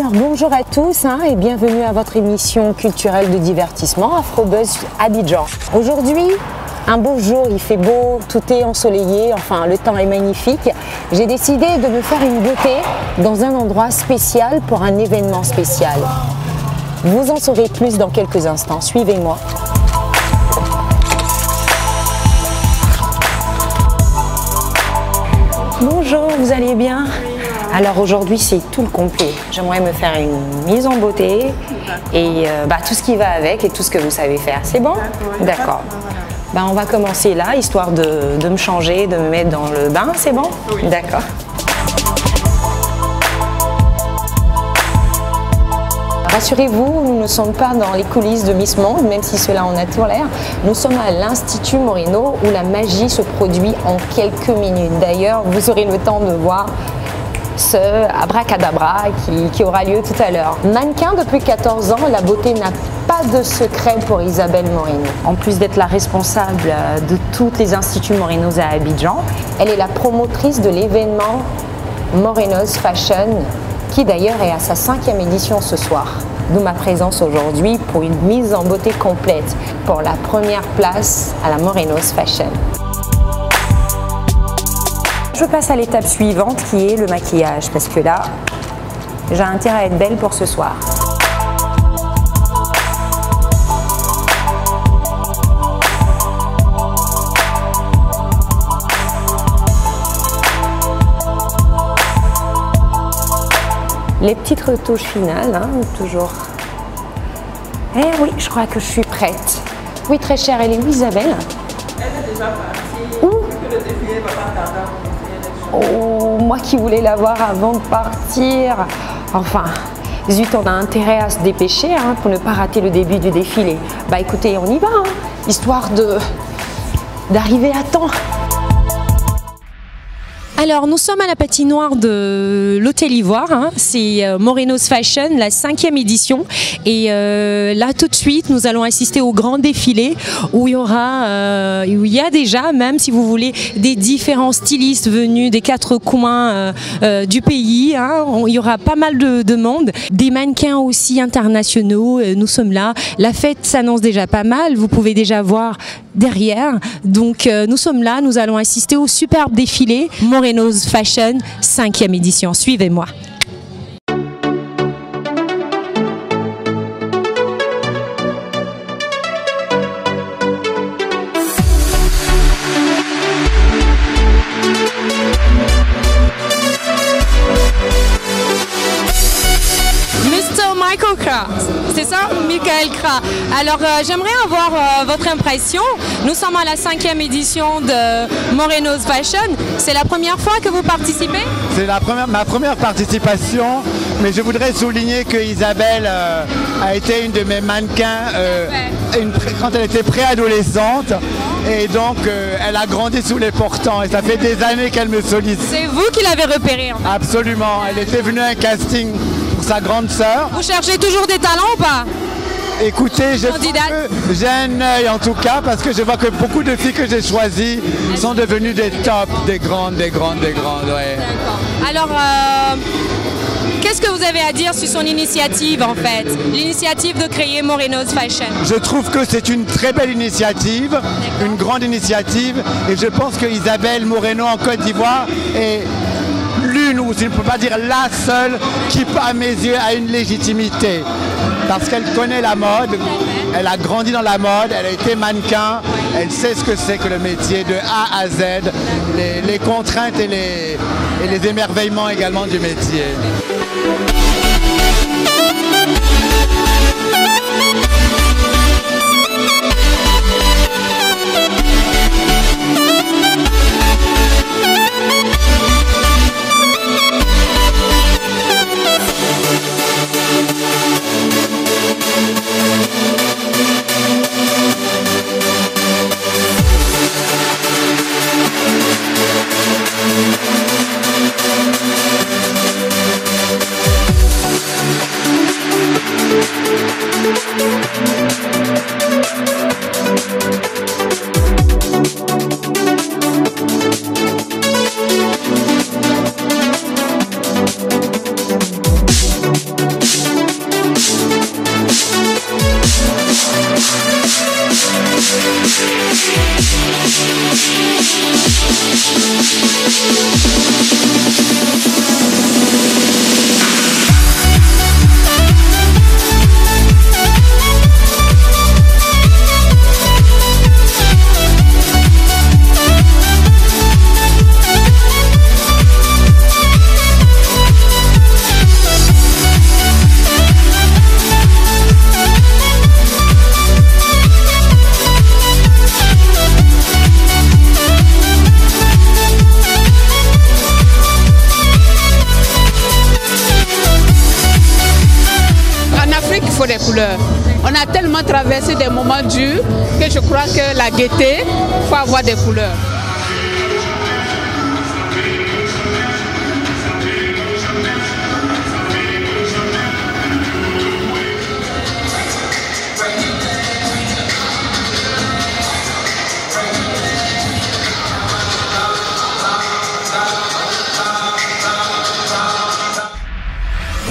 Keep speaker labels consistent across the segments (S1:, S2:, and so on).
S1: Alors bonjour à tous et bienvenue à votre émission culturelle de divertissement Afrobuzz Abidjan. Aujourd'hui, un beau jour, il fait beau, tout est ensoleillé, enfin le temps est magnifique. J'ai décidé de me faire une beauté dans un endroit spécial pour un événement spécial. Vous en saurez plus dans quelques instants, suivez-moi. Bonjour, vous allez bien? Alors aujourd'hui c'est tout le complet. J'aimerais me faire une mise en beauté et tout ce qui va avec et tout ce que vous savez faire. C'est bon? D'accord. On va commencer là, histoire de me changer, de me mettre dans le bain, c'est bon? Oui. D'accord. Rassurez-vous, nous ne sommes pas dans les coulisses de Miss Monde, même si cela en a tout l'air. Nous sommes à l'Institut Moreno où la magie se produit en quelques minutes. D'ailleurs, vous aurez le temps de voir ce abracadabra qui aura lieu tout à l'heure. Mannequin depuis 14 ans, la beauté n'a pas de secret pour Isabelle Moreno. En plus d'être la responsable de tous les instituts Morenos à Abidjan, elle est la promotrice de l'événement Moreno's Fashion, qui d'ailleurs est à sa 5e édition ce soir. D'où ma présence aujourd'hui pour une mise en beauté complète pour la première place à la Moreno's Fashion. Je passe à l'étape suivante qui est le maquillage parce que là, j'ai intérêt à être belle pour ce soir. Les petites retouches finales, toujours. Eh oui, je crois que je suis prête. Oui, très chère, elle est où Isabelle?
S2: Elle est déjà partie.
S1: Où?
S2: Que le défilé va pas tarder à commencer.
S1: Oh, moi qui voulais la voir avant de partir. Enfin, zut, on a intérêt à se dépêcher pour ne pas rater le début du défilé. Écoutez, on y va, histoire d'arriver à temps. Alors, nous sommes à la patinoire de l'Hôtel Ivoire, c'est Moreno's Fashion, la 5e édition. Et là, tout de suite, nous allons assister au grand défilé où il y a déjà, même si vous voulez, des différents stylistes venus des 4 coins du pays. Il y aura pas mal de monde, des mannequins aussi internationaux. Nous sommes là. La fête s'annonce déjà pas mal, vous pouvez déjà voir derrière. Donc, nous sommes là, nous allons assister au superbe défilé Moreno's Fashion, 5e édition. Suivez-moi. Michael Kra, c'est ça? Michael Kra. Alors, j'aimerais avoir votre impression. Nous sommes à la 5e édition de Moreno's Fashion. C'est la première fois que vous participez?
S3: C'est ma première participation, mais je voudrais souligner que Isabelle a été une de mes mannequins quand elle était préadolescente. Et donc, elle a grandi sous les portants et ça fait des années qu'elle me sollicite.
S1: C'est vous qui l'avez repérée en fait?
S3: Absolument. Elle était venue à un casting pour sa grande sœur.
S1: Vous cherchez toujours des talents ou pas?
S3: Écoutez, j'ai un œil en tout cas parce que je vois que beaucoup de filles que j'ai choisies sont devenues des tops, des grandes. Ouais.
S1: D'accord. Alors, qu'est-ce que vous avez à dire sur son initiative en fait? L'initiative de créer Moreno's Fashion.
S3: Je trouve que c'est une très belle initiative, une grande initiative et je pense que Isabelle Moreno en Côte d'Ivoire est l'une, ou je ne peux pas dire la seule, qui à mes yeux a une légitimité. Parce qu'elle connaît la mode, elle a grandi dans la mode, elle a été mannequin, elle sait ce que c'est que le métier de A à Z, les contraintes et les émerveillements également du métier.
S4: faut des couleurs. On a tellement traversé des moments durs que je crois que la gaieté, il faut avoir des couleurs.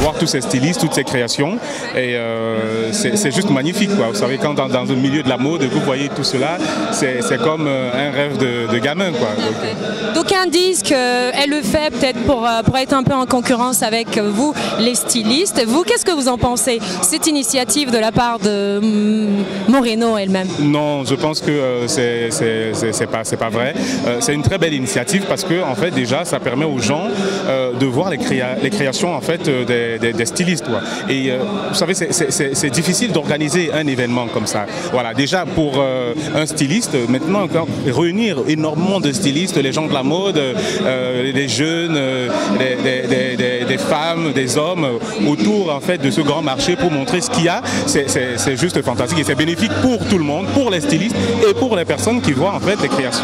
S5: Voir tous ces stylistes, toutes ces créations, et c'est juste magnifique, quoi. Vous savez, quand dans le milieu de la mode, vous voyez tout cela, c'est comme un rêve de gamin, quoi.
S6: D'aucuns disent qu'elle le fait peut-être pour être un peu en concurrence avec vous, les stylistes. Vous, qu'est-ce que vous en pensez, cette initiative de la part de Moreno elle-même?
S5: Non, je pense que c'est pas vrai. C'est une très belle initiative parce que, en fait, déjà, ça permet aux gens de voir les créations, en fait, des stylistes, quoi. Et vous savez, c'est difficile d'organiser un événement comme ça. Voilà, déjà pour un styliste, maintenant réunir énormément de stylistes, les gens de la mode, les jeunes, des femmes, des hommes, autour, en fait, de ce grand marché pour montrer ce qu'il y a, c'est juste fantastique et c'est bénéfique pour tout le monde, pour les stylistes et pour les personnes qui voient, en fait, les créations.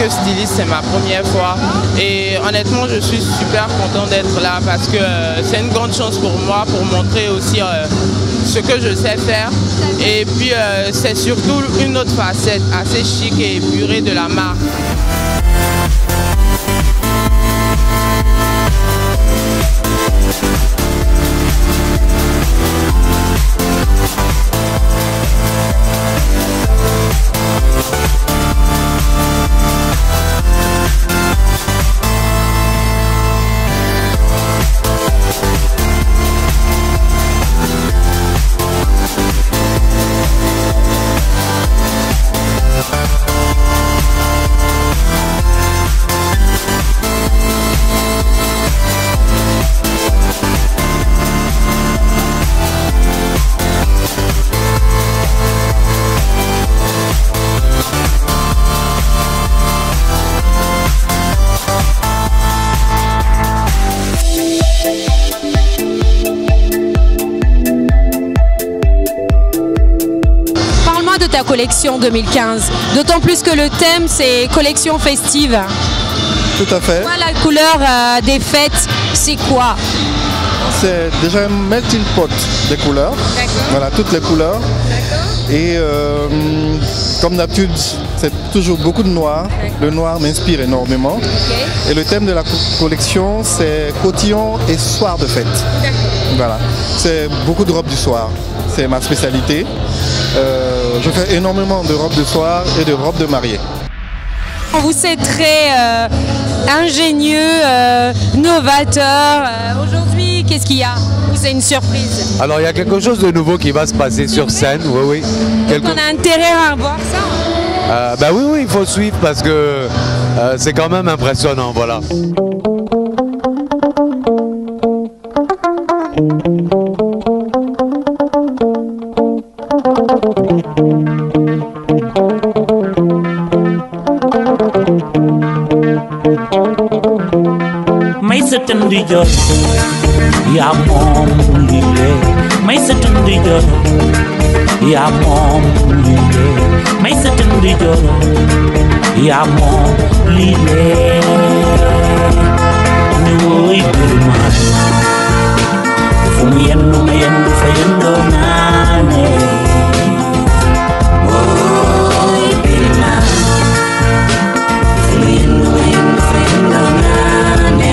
S2: Styliste, c'est ma première fois et honnêtement je suis super content d'être là parce que c'est une grande chance pour moi pour montrer aussi ce que je sais faire et puis c'est surtout une autre facette assez chic et épurée de la marque.
S6: Ta collection 2015, d'autant plus que le thème c'est collection festive.
S7: Tout à fait.
S6: Voilà, la couleur des fêtes, c'est quoi?
S7: C'est déjà un melting pot des couleurs. Voilà, toutes les couleurs. Et comme d'habitude, c'est toujours beaucoup de noir. Le noir m'inspire énormément. Et le thème de la collection, c'est cotillon et soir de fête. Voilà, c'est beaucoup de robes du soir. C'est ma spécialité. Je fais énormément de robes de soir et de robes de mariée.
S6: Vous êtes très ingénieux, novateur. Aujourd'hui, qu'est-ce qu'il y a? Ou c'est une surprise?
S8: Alors il y a quelque chose de nouveau qui va se passer sur scène, oui.
S6: On a intérêt à voir ça?
S8: Bah oui, il faut suivre parce que c'est quand même impressionnant, voilà.
S9: Mấy sơ chân đi chơi, ya mong đi lệ, may sa tëndi joro yaa moom lii lee may sa tëndi joro yaa moom lii lee ni wooy Birman fu mu yendu ma yendu fa yendoo naane wooy Birman fu mu yendu ma yendu fa yendoo naane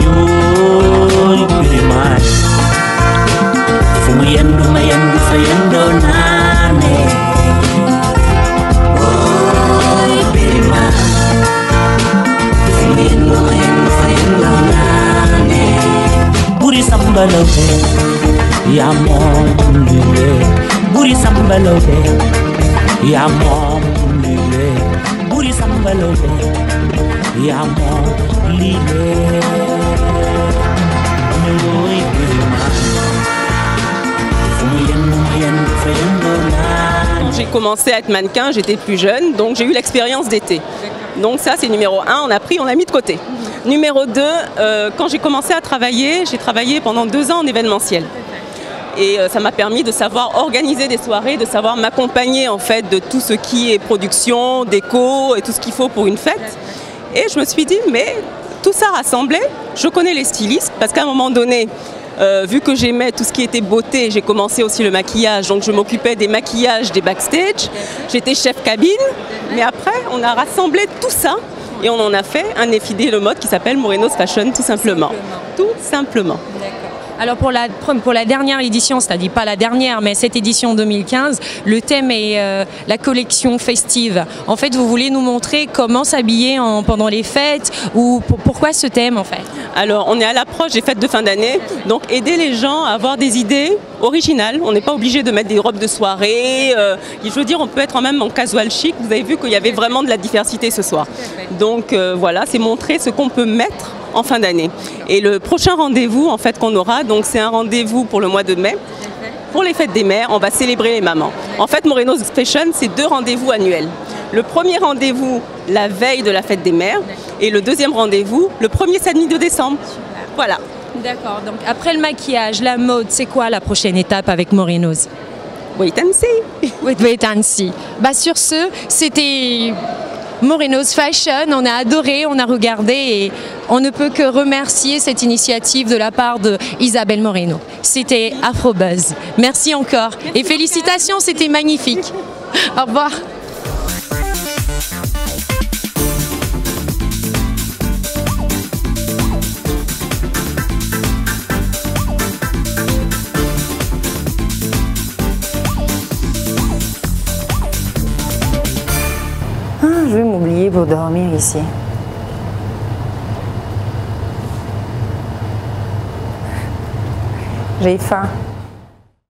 S9: ñooy Birman fu mu yendu ma yendu fa yendoo naane wooy Birman fu mu yendu ma yendu fa yendoo naane buri sambalawte yaa moom lile buri sambalawte yaa moom lile buri sambalawte yaa moom lile ne wooy Birman fu mu yendu ma yendu fa yendoo naane.
S10: Quand j'ai commencé à être mannequin, j'étais plus jeune, donc j'ai eu l'expérience d'été. Donc ça c'est numéro 1, on a pris, on l'a mis de côté. Numéro 2, quand j'ai commencé à travailler, j'ai travaillé pendant 2 ans en événementiel. Et ça m'a permis de savoir organiser des soirées, de savoir m'accompagner en fait de tout ce qui est production, déco et tout ce qu'il faut pour une fête. Et je me suis dit, mais tout ça rassemblé, je connais les stylistes parce qu'à un moment donné, vu que j'aimais tout ce qui était beauté, j'ai commencé aussi le maquillage, donc je m'occupais des maquillages, des backstage. J'étais chef cabine, mais après on a rassemblé tout ça et on en a fait un défilé de mode qui s'appelle Moreno's Fashion, tout simplement. Tout simplement.
S6: Alors pour la dernière édition, c'est-à-dire pas la dernière, mais cette édition 2015, le thème est la collection festive. En fait, vous voulez nous montrer comment s'habiller pendant les fêtes ou pourquoi ce thème en fait?
S10: Alors, on est à l'approche des fêtes de fin d'année, donc aider les gens à avoir des idées originales. On n'est pas obligé de mettre des robes de soirée. Je veux dire, on peut être même en casual chic. Vous avez vu qu'il y avait vraiment de la diversité ce soir. Donc voilà, c'est montrer ce qu'on peut mettre en fin d'année. Et le prochain rendez-vous en fait qu'on aura, donc c'est un rendez-vous pour le mois de mai. Pour les fêtes des mères, on va célébrer les mamans. En fait, Moreno's Fashion, c'est 2 rendez-vous annuels. Le premier rendez-vous la veille de la fête des mères et le deuxième rendez-vous le premier samedi de décembre. Voilà.
S6: D'accord. Donc après le maquillage, la mode, c'est quoi la prochaine étape avec Moreno's?
S10: Wait and see.
S6: Wait and see. Bah sur ce, c'était Moreno's Fashion, on a adoré, on a regardé et on ne peut que remercier cette initiative de la part de Isabelle Moreno. C'était Afrobuzz. Merci encore et félicitations, c'était magnifique. Au revoir.
S1: Je vais m'oublier pour dormir ici. J'ai faim.